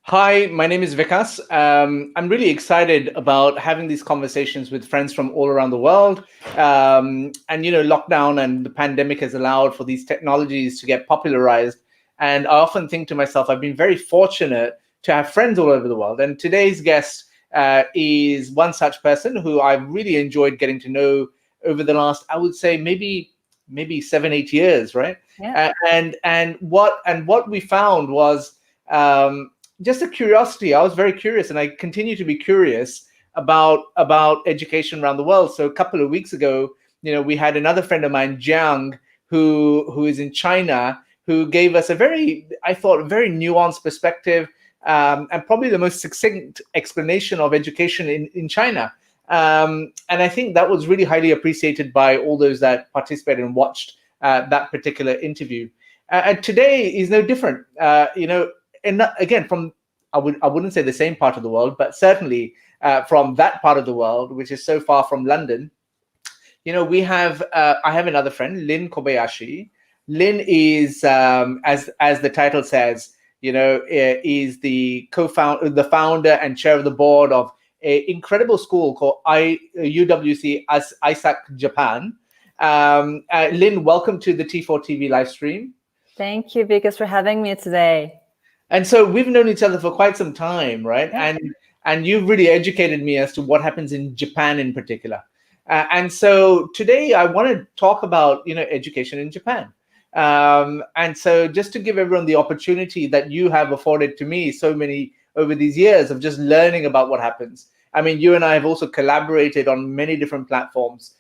Hi, my name is Vikas. I'm really excited about having these conversations with friends from all around the world. Lockdown and the pandemic has allowed for these technologies to get popularized. And I often think to myself, I've been very fortunate to have friends all over the world. And today's guest is one such person who I've really enjoyed getting to know over the last, I would say, maybe 7, 8 years, right? Yeah. And what we found was. Just a curiosity. I was very curious, and I continue to be curious about education around the world. So a couple of weeks ago, we had another friend of mine, Jiang, who is in China, who gave us I thought, a very nuanced perspective, and probably the most succinct explanation of education in China. And I think that was really highly appreciated by all those that participated and watched that particular interview. And today is no different. And again, from I wouldn't say the same part of the world, but certainly from that part of the world, which is so far from London. We have I have another friend, Lin Kobayashi. Lin is, as the title says, is the the founder and chair of the board of an incredible school called UWC ISAK Japan. Lin, welcome to the T4 TV live stream. Thank you, Vikas, for having me today. And so we've known each other for quite some time, right? Yeah. And you've really educated me as to what happens in Japan in particular. And so today I want to talk about education in Japan. And so just to give everyone the opportunity that you have afforded to me so many over these years of just learning about what happens. I mean, you and I have also collaborated on many different platforms,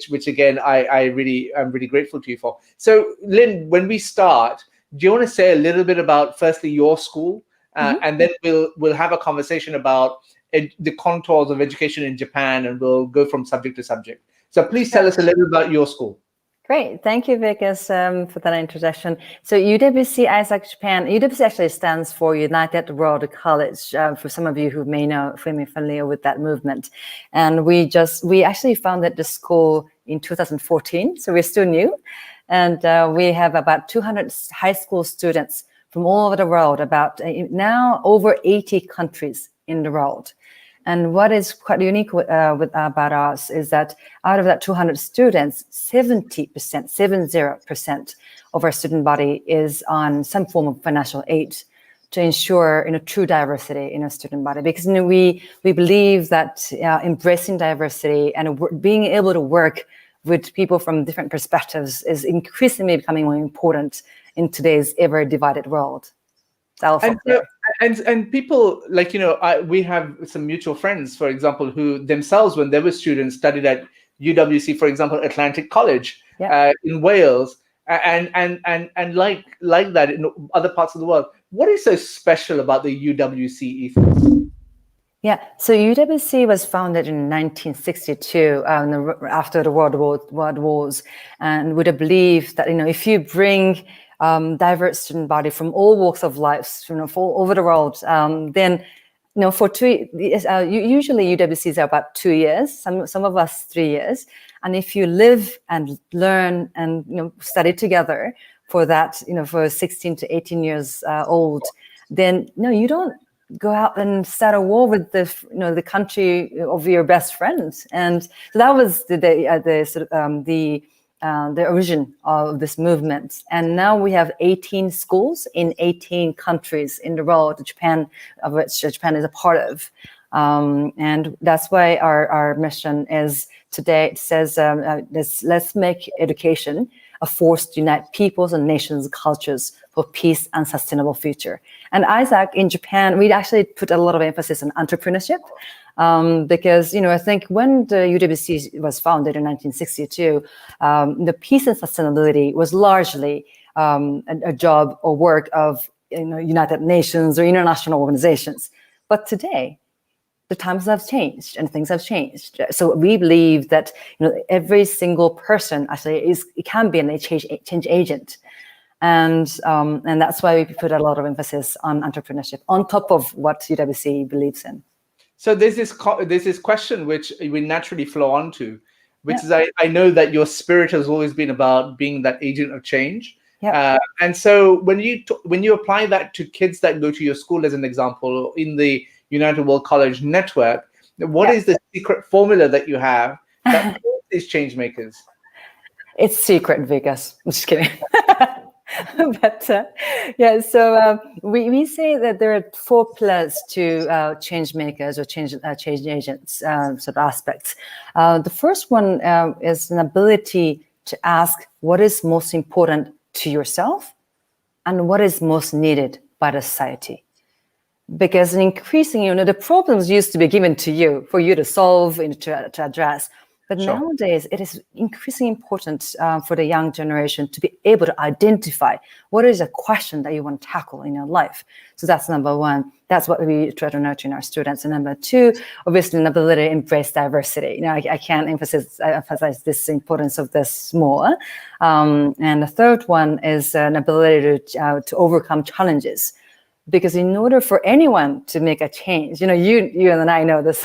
which again I'm really grateful to you for. So Lin, when we start, do you want to say a little bit about firstly your school, and then we'll have a conversation about the contours of education in Japan, and we'll go from subject to subject. So please tell us a little about your school. Great. Thank you, Vikas, for that introduction. So UWC ISAK Japan, UWC actually stands for United World College, for some of you who may be familiar with that movement. And we actually founded the school in 2014, so we're still new. And we have about 200 high school students from all over the world, about now over 80 countries in the world. And what is quite unique about us is that out of that 200 students, 70% of our student body is on some form of financial aid to ensure true diversity in our student body. Because we believe that embracing diversity and being able to work with people from different perspectives is increasingly becoming more important in today's ever divided world. And people we have some mutual friends, for example, who themselves, when they were students, studied at UWC, for example, Atlantic College in Wales, and like that in other parts of the world. What is so special about the UWC ethos? Yeah, so UWC was founded in 1962 after the World Wars, and with a belief that if you bring diverse student body from all walks of life, from all over the world, then for usually UWCs are about 2 years, some of us 3 years, and if you live and learn and study together for that, for 16 to 18 years old, then you don't go out and start a war with the country of your best friends. And so that was the origin of this movement. And now we have 18 schools in 18 countries in the world, of which Japan is a part of. And that's why our mission is today, it says, let's make education a force to unite peoples and nations, cultures for peace and sustainable future. And ISAK in Japan, we actually put a lot of emphasis on entrepreneurship, because I think when the UWC was founded in 1962, the peace and sustainability was largely a job or work of United Nations or international organizations. But today, the times have changed and things have changed. So we believe that every single person actually can be a change agent, and that's why we put a lot of emphasis on entrepreneurship on top of what UWC believes in. So there's this question which we naturally flow onto, which is I know that your spirit has always been about being that agent of change. Yeah. And so when you apply that to kids that go to your school, as an example, in the United World College network, what is the secret formula that you have that pulls these change makers? It's secret, Vegas. I'm just kidding. But yeah, so we say that there are 4 pillars to change makers or change agents sort of aspects. The first one is an ability to ask what is most important to yourself and what is most needed by the society. Because increasing, the problems used to be given to you for you to solve and to address. But nowadays, it is increasingly important for the young generation to be able to identify what is a question that you want to tackle in your life. So that's number one. That's what we try to nurture in our students. And number two, obviously, an ability to embrace diversity. I can't emphasize this importance of this more. And the third one is an ability to overcome challenges. Because in order for anyone to make a change, you and I know this,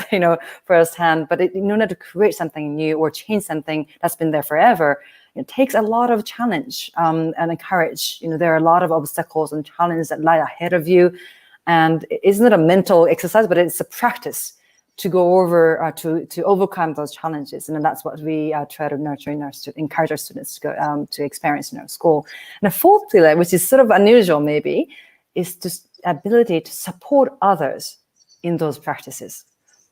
firsthand, but in order to create something new or change something that's been there forever, it takes a lot of challenge and courage. There are a lot of obstacles and challenges that lie ahead of you. And it's not a mental exercise, but it's a practice to go over, to overcome those challenges. And that's what we try to nurture encourage our students to go to experience in our school. And the fourth pillar, which is sort of unusual maybe, is just ability to support others in those practices.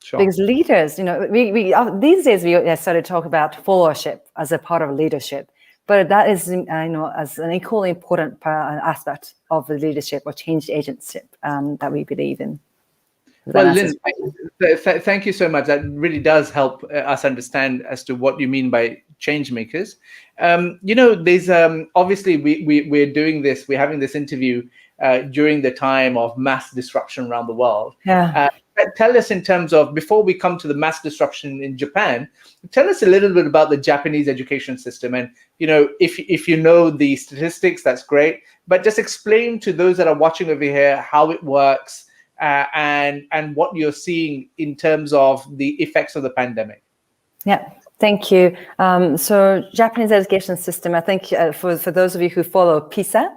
Sure. Because leaders, we these days we started to talk about followership as a part of leadership, but that is, as an equally important aspect of the leadership or change agentship that we believe in. Well, Lin, thank you so much. That really does help us understand as to what you mean by change makers. There's obviously we're doing this. We're having this interview during the time of mass disruption around the world. Yeah. Tell us, in terms of, before we come to the mass disruption in Japan, tell us a little bit about the Japanese education system. And if you know the statistics, that's great. But just explain to those that are watching over here how it works. And what you're seeing in terms of the effects of the pandemic. Yeah, thank you. So Japanese education system, I think for those of you who follow PISA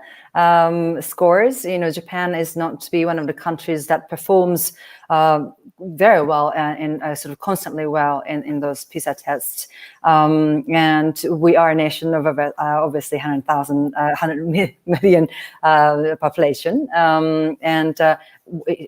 scores, Japan is not to be one of the countries that performs very well and sort of constantly well in those PISA tests. And we are a nation of obviously 100 million population.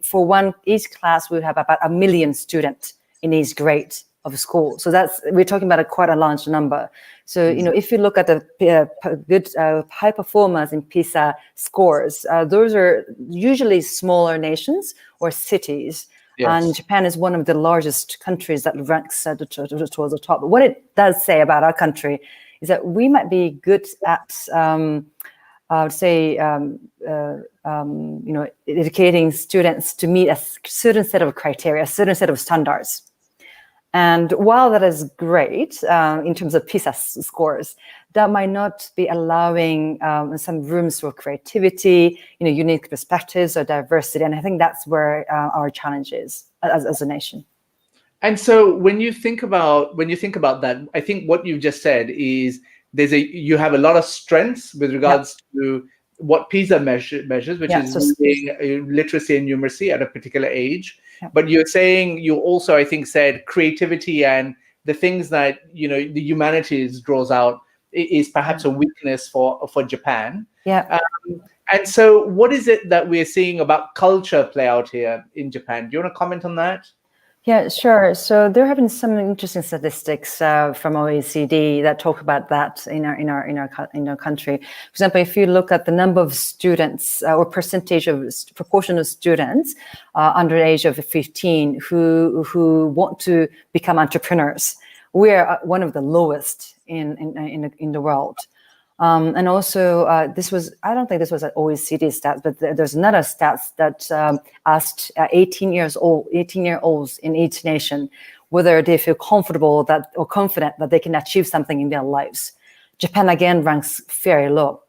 For each class, we have about 1 million students in each grade of school. So we're talking about quite a large number. So, if you look at the good high performers in PISA scores, those are usually smaller nations or cities. Yes. And Japan is one of the largest countries that ranks towards the top. But what it does say about our country is that we might be good at I would say, educating students to meet a certain set of criteria, a certain set of standards. And while that is great in terms of PISA scores, that might not be allowing some rooms for creativity, unique perspectives or diversity. And I think that's where our challenge is as a nation. And so when you think about that, I think what you've just said is you have a lot of strengths with regards to what PISA measures, which is literacy and numeracy at a particular age. Yeah. But you're saying, you also, I think, said creativity and the things that the humanities draws out is perhaps a weakness for Japan. Yeah. And so what is it that we're seeing about culture play out here in Japan? Do you want to comment on that? Yeah, sure. So there have been some interesting statistics from OECD that talk about that in our country. For example, if you look at the number of students or proportion of students under the age of 15 who want to become entrepreneurs, we are one of the lowest in the world. And also, I don't think this was an OECD stats, but there's another stats that asked 18-year-olds in each nation whether they feel comfortable or confident that they can achieve something in their lives. Japan again ranks very low,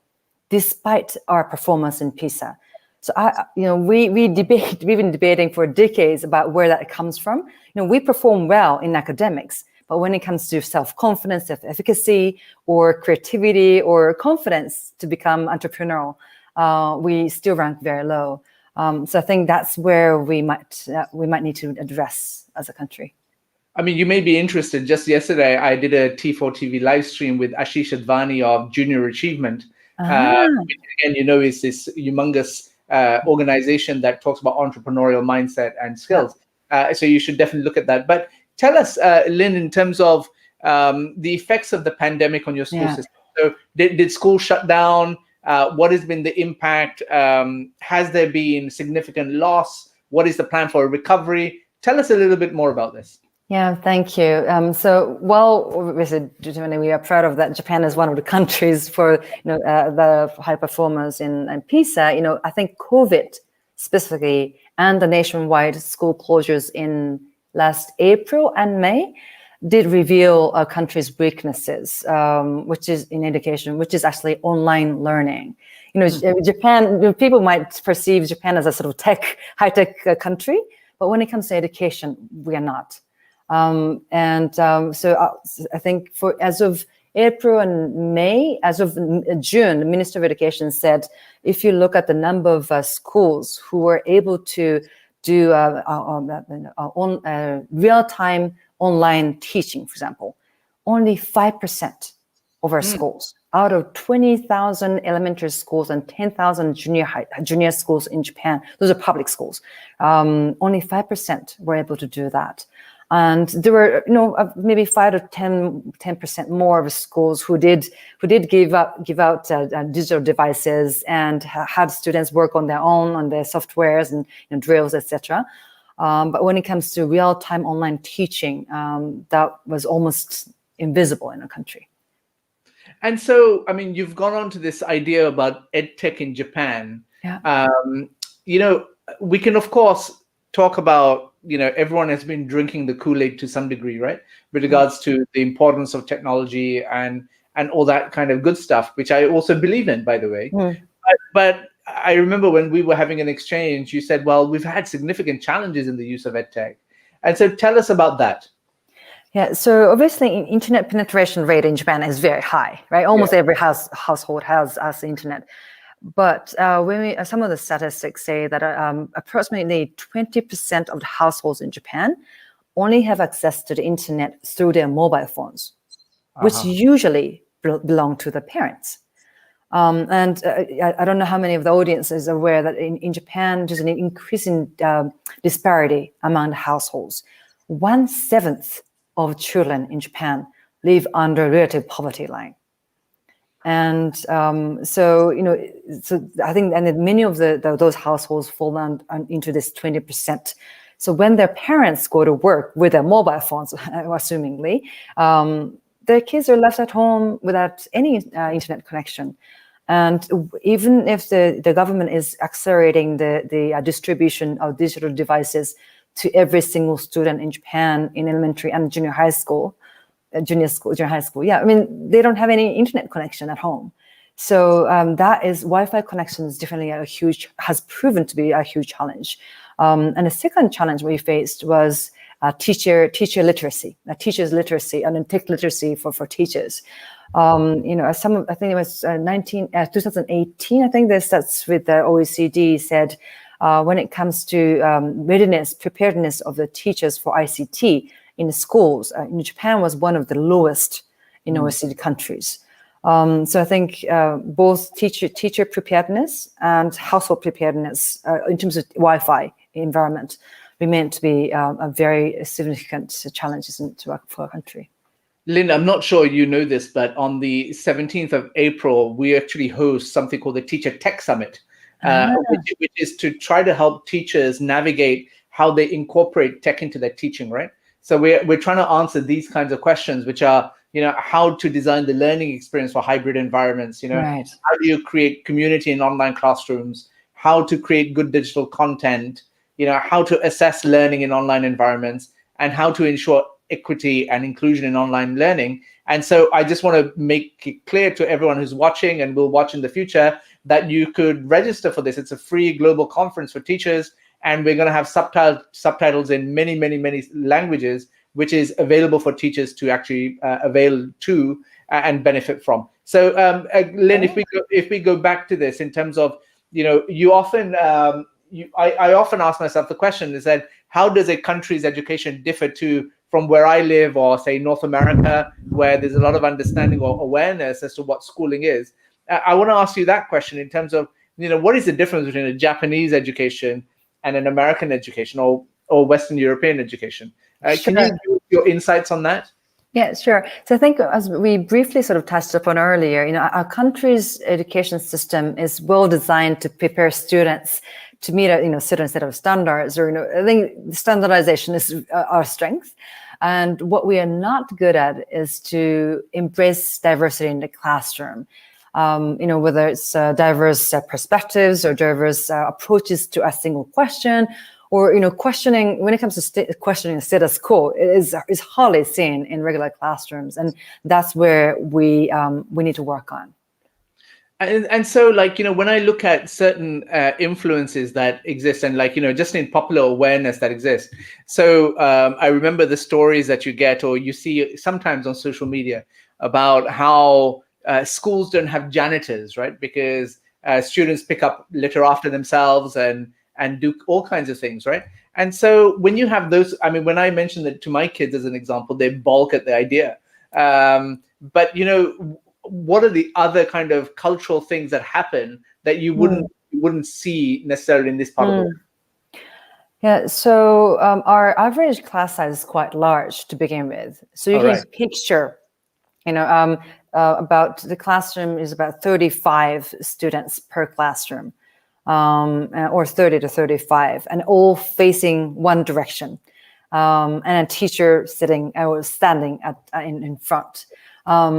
despite our performance in PISA. So we've been debating for decades about where that comes from. We perform well in academics, But when it comes to self-confidence, self-efficacy, or creativity, or confidence to become entrepreneurial, we still rank very low. So I think that's where we might need to address as a country. I mean, you may be interested. Just yesterday, I did a T4 TV live stream with Ashish Advani of Junior Achievement, which again, is this humongous organization that talks about entrepreneurial mindset and skills. So you should definitely look at that. But tell us, Lin, in terms of the effects of the pandemic on your school system. So did school shut down? What has been the impact? Has there been significant loss? What is the plan for recovery? Tell us a little bit more about this. Yeah, thank you. So, obviously, we are proud of that. Japan is one of the countries for the high performance in PISA. I think COVID specifically and the nationwide school closures in last April and May did reveal a country's weaknesses, which is in education, which is actually online learning. Japan, people might perceive Japan as a sort of high-tech country, but when it comes to education, we are not. So I think as of April and May, as of June, the Minister of Education said, if you look at the number of schools who were able to do real-time online teaching, for example, only 5% of our schools out of 20,000 elementary schools and 10,000 junior schools in Japan, those are public schools, only 5% were able to do that. And there were, maybe 5 to 10% more of schools who did give out digital devices and had students work on their own, on their softwares and drills, etc. But when it comes to real-time online teaching, that was almost invisible in our country. And so, I mean, you've gone on to this idea about EdTech in Japan. Yeah. We can, of course, talk about, everyone has been drinking the Kool-Aid to some degree, right? With regards to the importance of technology and all that kind of good stuff, which I also believe in, by the way. But I remember when we were having an exchange, you said, well, we've had significant challenges in the use of EdTech. And so tell us about that. Yeah, so obviously internet penetration rate in Japan is very high, right? Almost every household has internet. But some of the statistics say that approximately 20% of the households in Japan only have access to the internet through their mobile phones, which usually belong to the parents. And I don't know how many of the audience is aware that in Japan, there's an increasing disparity among the households. 1/7 of children in Japan live under relative poverty line. And so I think, and many of those households fall into this 20%. So when their parents go to work with their mobile phones, assumingly, their kids are left at home without any internet connection. And even if the government is accelerating the distribution of digital devices to every single student in Japan in elementary and junior high school, junior high school. Yeah, I mean, they don't have any internet connection at home. So that is Wi-Fi connection is definitely has proven to be a huge challenge. And the second challenge we faced was teacher literacy, teachers literacy and tech literacy for teachers. I think it was 2018, I think the stats with the OECD said when it comes to preparedness of the teachers for ICT, in the schools, in Japan was one of the lowest in OECD countries. So I think both teacher preparedness and household preparedness in terms of Wi-Fi environment remain to be a very significant challenges for our country. Lin, I'm not sure you know this, but on the 17th of April, we actually host something called the Teacher Tech Summit, which is to try to help teachers navigate how they incorporate tech into their teaching, right? So we're trying to answer these kinds of questions, which are, how to design the learning experience for hybrid environments, Right. How do you create community in online classrooms, how to create good digital content, how to assess learning in online environments, and how to ensure equity and inclusion in online learning. And so I just want to make it clear to everyone who's watching and will watch in the future that you could register for this. It's a free global conference for teachers. And we're going to have subtitles in many, many, many languages which is available for teachers to actually avail to and benefit from. So, Lin, if we go back to this in terms of, you often, I often ask myself the question is that how does a country's education differ from where I live, or say North America, where there's a lot of understanding or awareness as to what schooling is? I want to ask you that question in terms of, what is the difference between a Japanese education and an American education, or Western European education? Can you give your insights on that? Yeah, sure. So I think, as we briefly sort of touched upon earlier, our country's education system is well designed to prepare students to meet a certain set of standards, or I think standardization is our strength. And what we are not good at is to embrace diversity in the classroom. Whether it's diverse perspectives or diverse approaches to a single question, or questioning, when it comes to questioning the status quo, is hardly seen in regular classrooms, and that's where we need to work on. And so, when I look at certain influences that exist, and just in popular awareness that exists, so I remember the stories that you get or you see sometimes on social media about how schools don't have janitors, right? Because students pick up litter after themselves and do all kinds of things, right? And so when you have those, when I mention that to my kids as an example, they balk at the idea. But what are the other kind of cultural things that happen that you wouldn't see necessarily in this part of the world? Yeah, so our average class size is quite large to begin with. So you can picture, about the classroom is about 35 students per classroom, or 30 to 35, and all facing one direction, and a teacher sitting or standing in front. I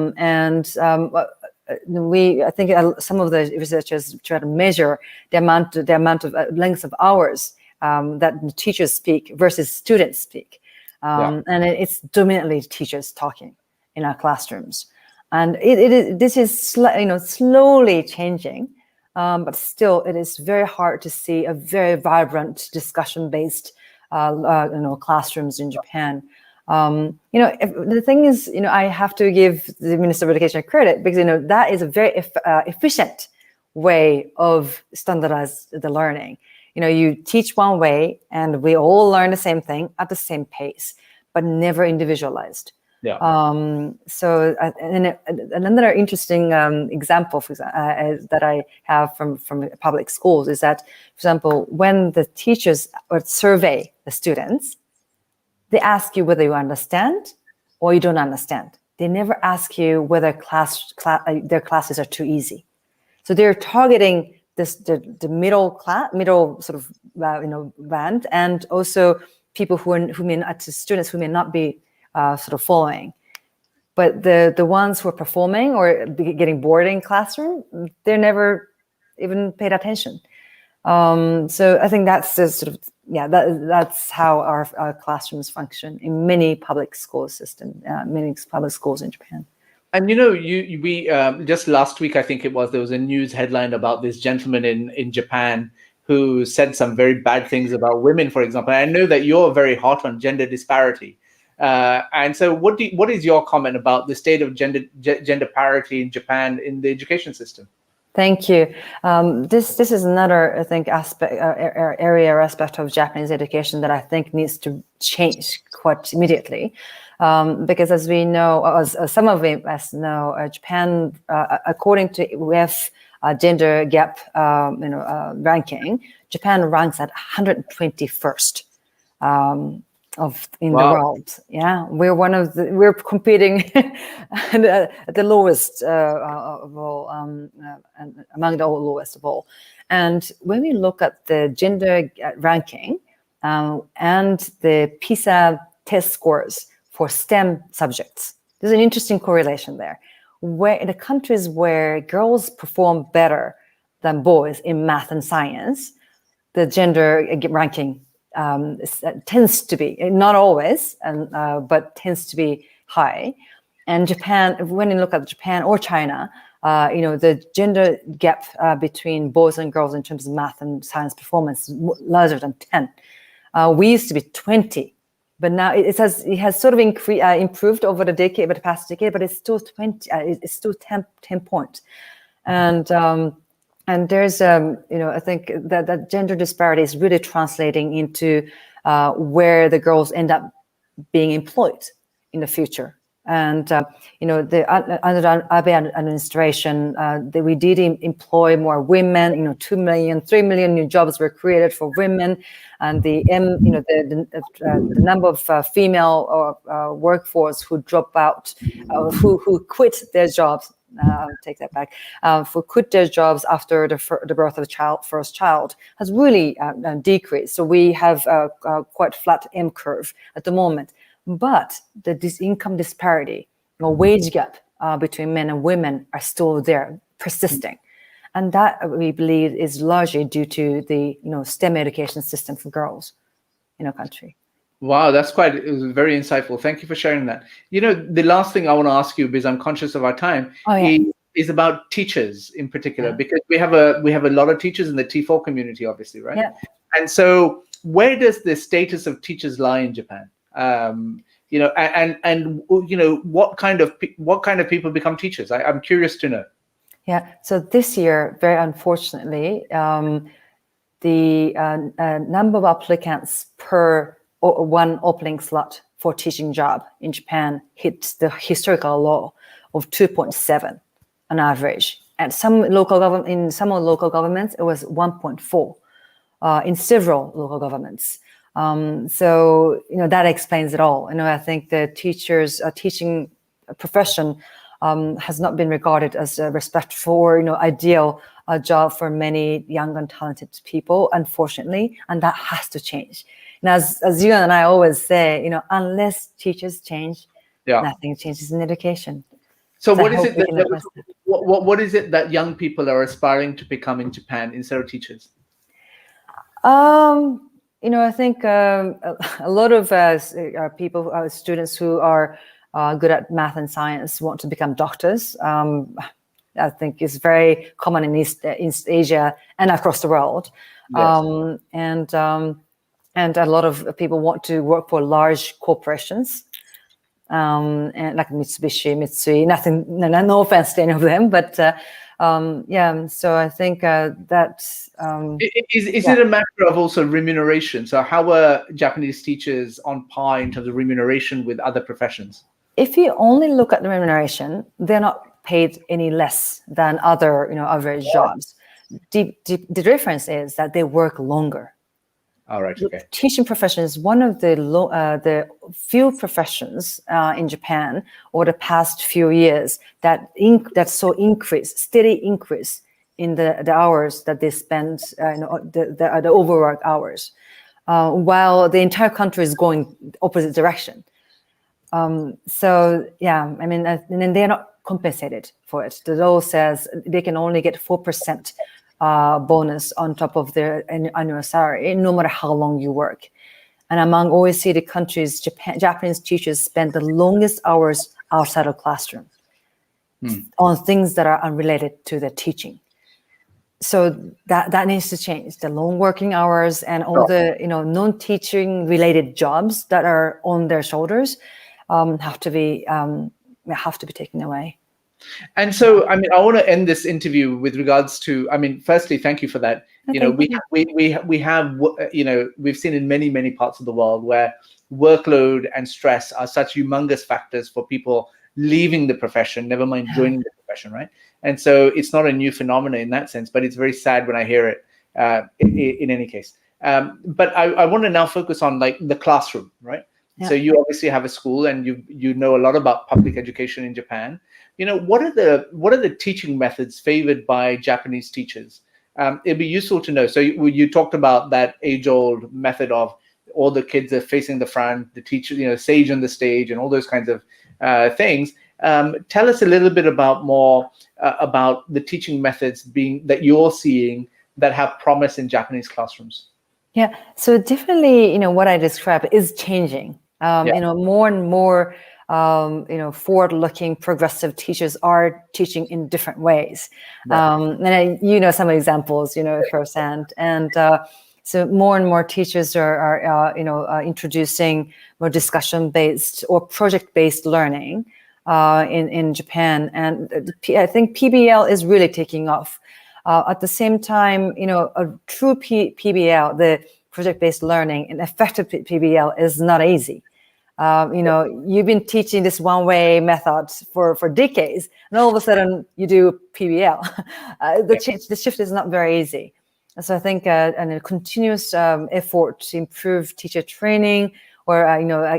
think some of the researchers try to measure the amount of length of hours that the teachers speak versus students speak, and it's dominantly teachers talking in our classrooms, and this is slowly changing, but still it is very hard to see a very vibrant discussion-based classrooms in Japan. The thing is, I have to give the Minister of Education credit, because that is a very efficient way of standardize the learning. You teach one way, and we all learn the same thing at the same pace, but never individualized. Yeah. So another interesting example, that I have from public schools is that, for example, when the teachers would survey the students, they ask you whether you understand or you don't understand. They never ask you whether their classes are too easy. So they're targeting the middle sort of band, and also people students who may not be sort of following. But the ones who are performing or getting bored in classroom, they're never even paid attention. So I think that's the sort of that's how our classrooms function in many public school systems, many public schools in Japan. And we just last week, I think there was a news headline about this gentleman in Japan who said some very bad things about women, for example. And I know that you're very hot on gender disparity. And so what is your comment about the state of gender parity in Japan in the education system? Thank you. This is another, I think, area or aspect of Japanese education that I think needs to change quite immediately. Because as we know, as some of us know, Japan, according to WEF gender gap ranking, Japan ranks at 121st in the world. Yeah, we're competing at the lowest of all, and among the lowest of all. And when we look at the gender ranking and the PISA test scores for STEM subjects, there's an interesting correlation there. Where in the countries where girls perform better than boys in math and science, the gender ranking tends to be, not always, but tends to be high. And Japan, when you look at Japan or China, the gender gap between boys and girls in terms of math and science performance is larger than 10. We used to be 20 but now it has sort of improved over the past decade, but it's still 20. It's still 10 points, and there's I think that gender disparity is really translating into where the girls end up being employed in the future. And under the Abe administration, we did employ more women. 2 million, 3 million new jobs were created for women, and the number of female workforce who drop out, who quit their jobs. Take that back. Who quit their jobs after the birth of the first child has really decreased. So we have quite flat M curve at the moment. But this income disparity, wage gap between men and women are still there, persisting. And that, we believe, is largely due to the STEM education system for girls in our country. Wow, it was very insightful. Thank you for sharing that. The last thing I want to ask you, because I'm conscious of our time, is about teachers in particular, because we have a lot of teachers in the T4 community, obviously, right? Yeah. And so where does the status of teachers lie in Japan? What kind of people become teachers? I'm curious to know. Yeah. So this year, very unfortunately, the number of applicants per one opening slot for teaching job in Japan hit the historical low of 2.7 on average. And in some local governments, it was 1.4 in several local governments. So that explains it all. I think the teaching profession has not been regarded as a respectful or ideal job for many young and talented people, unfortunately, and that has to change. And as you and I always say, unless teachers change, nothing changes in education. So what is it that young people are aspiring to become in Japan instead of teachers? I think a lot of people, students who are good at math and science want to become doctors. I think it's very common in East Asia and across the world. Yes. And a lot of people want to work for large corporations, and like Mitsubishi, Mitsui. No offense to any of them, but so I think that's is it a matter of also remuneration? So how are Japanese teachers on par in terms of remuneration with other professions? If you only look at the remuneration, they're not paid any less than other average jobs. The difference is that they work longer. All right. Okay. The teaching profession is one of the few professions in Japan over the past few years that saw steady increase in the hours that they spend, the overwork hours, while the entire country is going opposite direction. So yeah, I mean, and they're not compensated for it. The law says they can only get 4% bonus on top of their annual salary, no matter how long you work. And among OECD countries, Japanese teachers spend the longest hours outside of classroom on things that are unrelated to the teaching. So that needs to change. The long working hours and all the non-teaching related jobs that are on their shoulders have to be taken away. And so, I mean, I want to end this interview with regards to, I mean, firstly, thank you for that. We have, we've seen in many parts of the world where workload and stress are such humongous factors for people leaving the profession, never mind joining the profession, right? And so it's not a new phenomenon in that sense, but it's very sad when I hear it in any case. But I want to now focus on like the classroom, right? Yeah. So you obviously have a school and you know a lot about public education in Japan. What are the teaching methods favored by Japanese teachers? It'd be useful to know. So you talked about that age-old method of all the kids are facing the front, the teacher, sage on the stage, and all those kinds of things. Tell us a little bit about the teaching methods that you're seeing that have promise in Japanese classrooms. Yeah, so definitely, what I described is changing. More and more, forward-looking progressive teachers are teaching in different ways. Right. And some examples, firsthand. And So more and more teachers are introducing more discussion-based or project-based learning in Japan, and I think PBL is really taking off. At the same time, a true PBL, the project-based learning, and effective PBL is not easy. You've been teaching this one-way method for decades, and all of a sudden you do PBL. The shift is not very easy. So I think a continuous effort to improve teacher training, or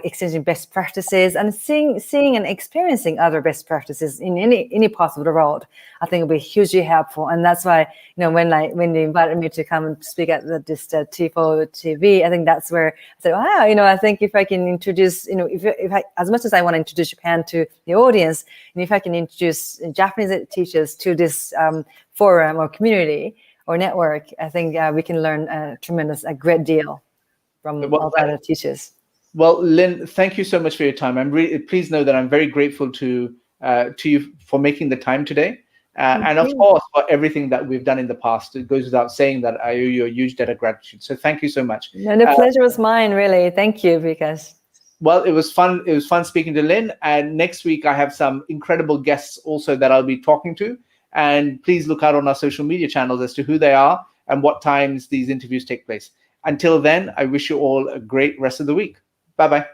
exchanging best practices and seeing and experiencing other best practices in any part of the world, I think will be hugely helpful. And that's why when they invited me to come and speak at this TIFO TV, I think that's where I said, wow, I think if I can introduce, if I, as much as I want to introduce Japan to the audience, and if I can introduce Japanese teachers to this forum or community or network, I think we can learn a great deal from all the other teachers. Well, Lin, thank you so much for your time. Please know that I'm very grateful to you for making the time today, and of course for everything that we've done in the past. It goes without saying that I owe you a huge debt of gratitude. So thank you so much. No, the pleasure was mine, really. Thank you, because. Well, it was fun. It was fun speaking to Lin, and next week I have some incredible guests also that I'll be talking to. And please look out on our social media channels as to who they are and what times these interviews take place. Until then, I wish you all a great rest of the week. Bye-bye.